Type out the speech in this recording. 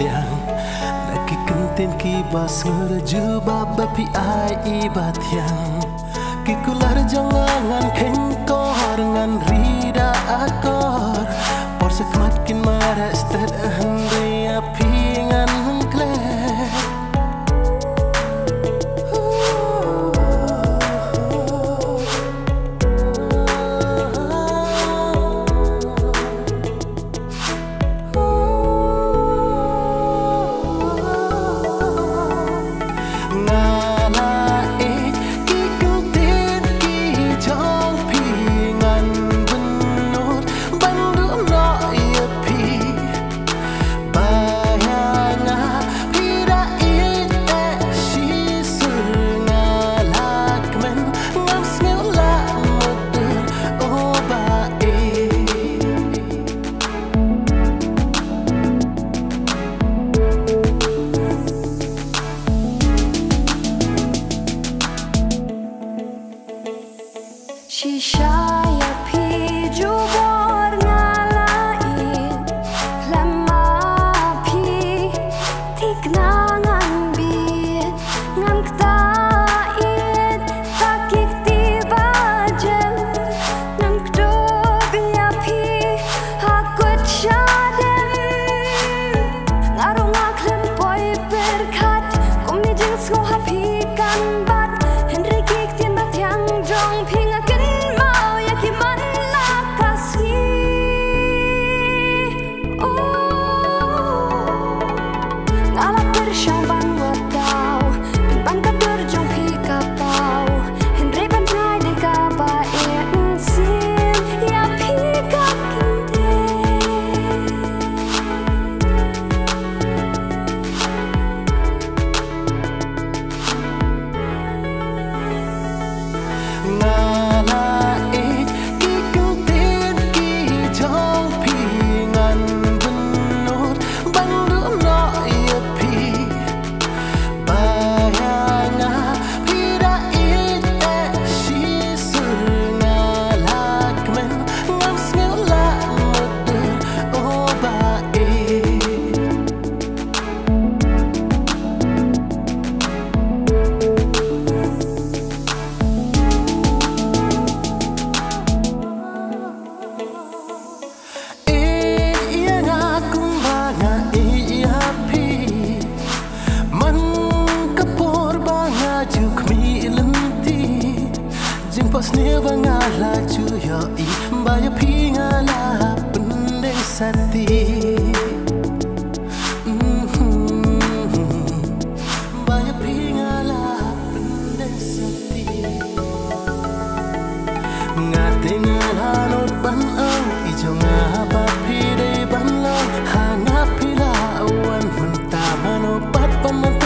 yang lagi kentin ki bas ngerju baba pi ai ibat yang ki kular jangan kengkor ngan rida akor por sekmatkin mara stad hande api ngan kle Shishaya pi jubor ngalain lama pi tiknangan bin ngam ktain takik tibajen ngam kdobia pi hakut shadem ngarong aklem poi berkat komijeng skoha pi kan bat Henry kik tien bat yang jong pi Pasnya bangala cuyo I Baya pingala pendek sati Baya pingala pendek sati Ngate ngalanot banang Ijo ngapa pide banlang Hanga pila awan Mentama no pat paman